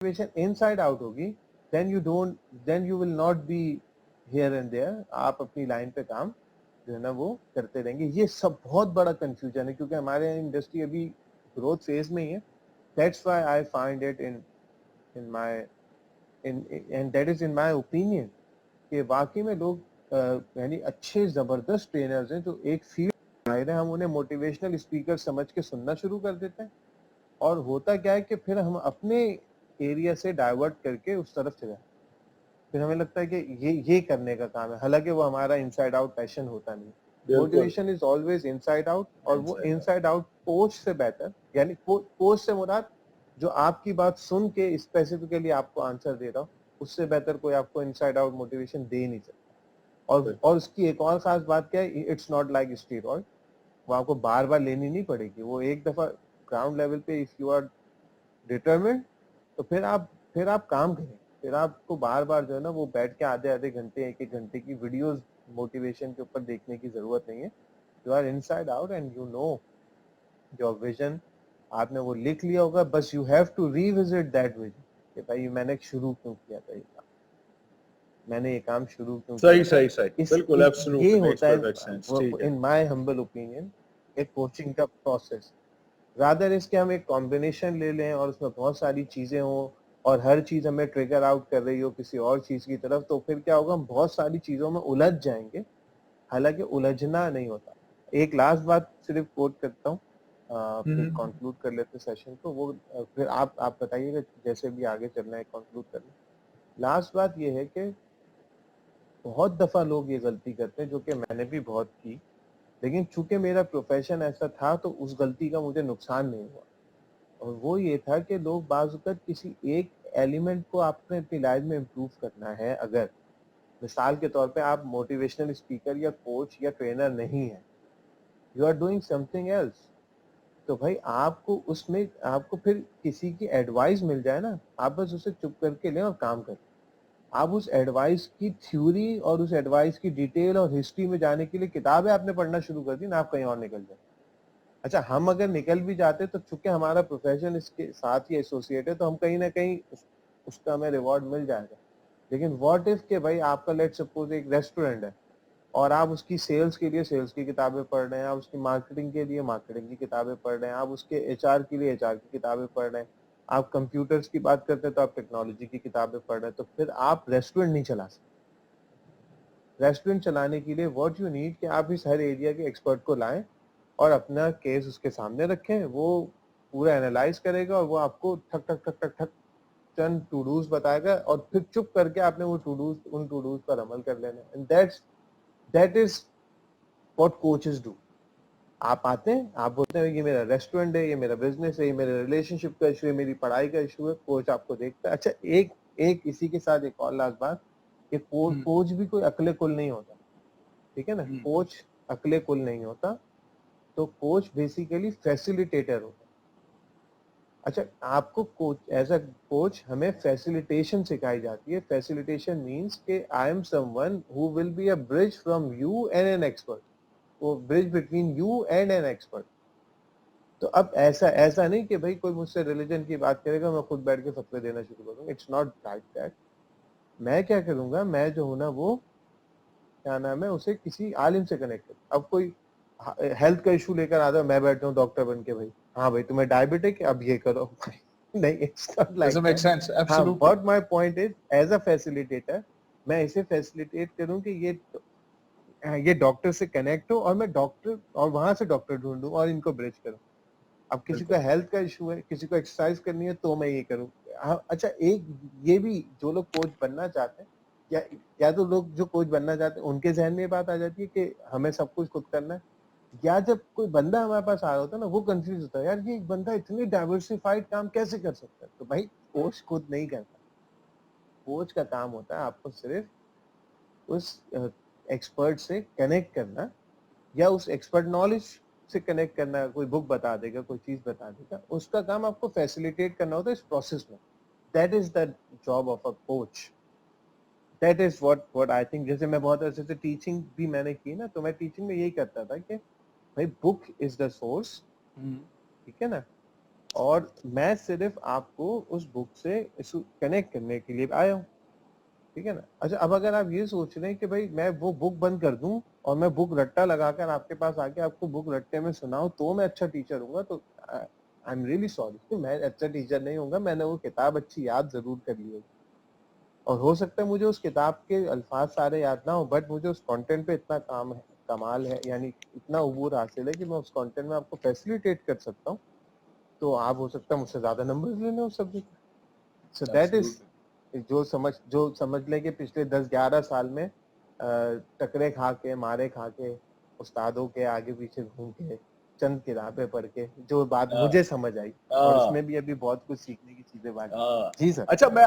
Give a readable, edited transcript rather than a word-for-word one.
Motivation inside out होगी, then you will not be here and there. आप अपनी line पे काम जो है ना वो करते रहेंगे. ये सब बहुत बड़ा कंफ्यूजन है क्योंकि हमारे इंडस्ट्री अभी ग्रोथ फेज में ही है. That's why I find it in my and that is in my opinion कि वाकई में लोग यानी अच्छे जबरदस्त ट्रेनर्स हैं जो एक फील्ड आए हैं, हम उन्हें मोटिवेशनल स्पीकर समझ के सुनना शुरू कर देते हैं और होता क्या है कि फिर हम अपने एरिया से डाइवर्ट करके उस तरफ चले जाते हैं. फिर हमें लगता है कि ये करने का काम है, हालांकि वो हमारा इनसाइड आउट पैशन होता नहीं. Motivation is always inside out और वो इनसाइड आउट कोच से बेहतर, यानी कोच से मुराद जो आपकी बात सुन के स्पेसिफिकली आपको आंसर दे रहा हो, उससे बेहतर कोई आपको इनसाइड आउट मोटिवेशन दे नहीं सकता. और उसकी एक और खास बात क्या है, इट्स नॉट लाइक स्टीरॉयड. वो आपको बार बार लेनी नहीं पड़ेगी. वो एक दफा ग्राउंड लेवल पे इफ यू आर डिटरमिन्ड तो फिर आप काम करें. फिर आपको बार बार जो है ना वो बैठ के आधे घंटे एक घंटे की वीडियोस मोटिवेशन के ऊपर देखने की जरूरत नहीं है. You are inside out and you know your vision. आपने वो लिख लिया होगा, बस you have to revisit that vision कि भाई मैंने शुरू क्यों किया था ये काम, मैंने ये काम शुरू क्यों किया. सही बिल्कुल एब्सोल्युटली ये मेक्स होता परफेक्ट सेंस. ठीक है है, इन माय हम्बल ओपिनियन एक कोचिंग का प्रोसेस. रादर इसके हम एक कॉम्बिनेशन ले लें और उसमें बहुत सारी चीजें हों और हर चीज हमें ट्रिगर आउट कर रही हो किसी और चीज की तरफ, तो फिर क्या होगा, हम बहुत सारी चीजों में उलझ जाएंगे. हालांकि उलझना नहीं होता. एक लास्ट बात सिर्फ कोट करता हूँ, फिर कंक्लूड कर लेते सेशन को. वो फिर आप बताइएगा जैसे भी आगे चलना है कंक्लूड करना. लास्ट बात ये है कि बहुत दफा लोग ये गलती करते हैं जो कि मैंने भी बहुत की, लेकिन चूंकि मेरा प्रोफेशन ऐसा था तो उस गलती का मुझे नुकसान नहीं हुआ. और वो ये था कि लोग बाज़ वक़्त किसी एक एलिमेंट को आपने अपनी लाइफ में इम्प्रूव करना है, अगर मिसाल के तौर पे आप मोटिवेशनल स्पीकर या कोच या ट्रेनर नहीं है, you are doing something else, तो भाई आपको फिर किसी की एडवाइस मिल जाए ना, आप बस उसे चुप करके लें और काम करें. आप उस एडवाइस की थ्योरी और उस एडवाइस की डिटेल और हिस्ट्री में जाने के लिए किताबें आपने पढ़ना शुरू कर दी ना, आप कहीं और निकल जाए. अच्छा, हम अगर निकल भी जाते तो चूंकि हमारा प्रोफेशन इसके साथ ही एसोसिएट है तो हम कहीं ना कहीं उसका हमें रिवॉर्ड मिल जाएगा. लेकिन व्हाट इफ के भाई आपका लेट सपोज एक रेस्टोरेंट है और आप उसकी सेल्स के लिए सेल्स की किताबें पढ़ रहे हैं, आप उसकी मार्केटिंग के लिए मार्केटिंग की किताबें पढ़ रहे हैं, आप उसके एचआर के लिए एचआर की किताबें पढ़ रहे हैं, आप कंप्यूटर्स की बात करते हैं तो आप टेक्नोलॉजी की किताबें पढ़ रहे हैं, तो फिर आप रेस्टोरेंट नहीं चला सकते. रेस्टोरेंट चलाने के लिए व्हाट यू नीड कि आप इस हर एरिया के एक्सपर्ट को लाएं और अपना केस उसके सामने रखें. वो पूरा एनालाइज करेगा और वो आपको ठक ठक ठक ठक ठक चंद टू डूज बताएगा और फिर चुप करके आपने वो उन टू डूज पर अमल कर लेना. And that is what coaches do. आप आते हैं, आप बोलते हैं ये मेरा रेस्टोरेंट है, ये मेरा बिजनेस है, ये मेरे रिलेशनशिप का इशू है, मेरी पढ़ाई का इशू है. कोच आपको देखता है. अच्छा, एक इसी के साथ एक और लास्ट बात कि कोच भी कोई अकले कुल नहीं होता, ठीक है ना. कोच अकले कुल नहीं होता. तो कोच बेसिकली फैसिलिटेटर होता है. अच्छा, आपको कोच एज अ कोच हमें फैसिलिटेशन सिखाई जाती है. फैसिलिटेशन मींस कि I am someone who will be a bridge from you and an expert. वो bridge between you and an expert. तो अब ऐसा नहीं कि भाई कोई मुझसे रिलीजन की बात करेगा मैं खुद बैठ के फतवे देना शुरू करूंगा. It's not like that. मैं क्या करूंगा, मैं जो हूं ना वो क्या नाम है उसे किसी आलिम से कनेक्ट कर. अब कोई हेल्थ का इशू लेकर आता है, मैं बैठता हूँ डॉक्टर बन के, भाई हाँ भाई तुम्हें डायबिटिक है अब ये करो. नहीं, it's not like doesn't make sense हाँ, absolutely. What my point is as a facilitator मैं इसे फैसिलिटेट करूं कि ये डॉक्टर से कनेक्ट हो और मैं डॉक्टर और वहां से डॉक्टर ढूंढूं और इनको ब्रिज करूं. अब किसी का हेल्थ का इशू है, किसी को एक्सरसाइज करनी है तो मैं ये करूं. अच्छा, एक ये भी जो लोग कोच बनना चाहते हैं या तो लोग जो कोच बनना चाहते हैं उनके जहन में ये बात आ जाती है कि हमें सब कुछ खुद करना है. या जब कोई बंदा हमारे पास आ रहा होता है ना, वो कंफ्यूज होता है, यार ये एक बंदा इतनी डाइवर्सिफाइड काम कैसे कर सकता है. तो भाई कोच खुद नहीं करता. कोच का काम होता है आपको सिर्फ उस एक्सपर्ट से कनेक्ट करना या उस एक्सपर्ट नॉलेज से कनेक्ट करना. कोई बुक बता देगा, कोई चीज बता देगा, उसका काम आपको फैसिलिटेट करना होता है इस प्रोसेस में. That is the job of a coach. That is what I think. जैसे मैं बहुत अच्छे से टीचिंग भी मैंने की ना, तो मैं टीचिंग में यही करता था कि भाई बुक इज द सोर्स, ठीक है ना, اور میں صرف آپ کو اس بک سے کنیکٹ کرنے کے لیے آیا ہوں, ٹھیک ہے نا. اچھا اب اگر آپ یہ سوچ رہے ہیں کہ بھائی میں وہ بک بند کر دوں اور میں بک رٹا لگا کر آپ کے پاس آ کے آپ کو بک رٹے میں سناؤں تو میں اچھا ٹیچر ہوں گا, تو آئی ایم ریئلی سوری, میں اچھا ٹیچر نہیں ہوں گا. میں نے وہ کتاب اچھی یاد ضرور کر لی ہوگی, اور ہو سکتا ہے مجھے اس کتاب کے الفاظ سارے یاد نہ ہو, بٹ مجھے اس کانٹینٹ پہ اتنا کام ہے, کمال ہے, یعنی اتنا عبور حاصل ہے کہ میں اس کانٹینٹ میں آپ کو فیسیلیٹیٹ کر سکتا ہوں. تو آپ ہو سکتا ہے مجھ سے زیادہ نمبر لے لیں اس سبجیکٹ. سو دیٹ از جو سمجھ لیں کہ پچھلے 10-11 سال میں ٹکرے کھا کے, مارے کھا کے, استادوں کے آگے پیچھے گھوم کے, چند کتابیں پڑھ کے جو بات مجھے سمجھ آئی, اور اس میں بھی ابھی بہت کچھ سیکھنے کی چیزیں باقی. جی سر. اچھا میں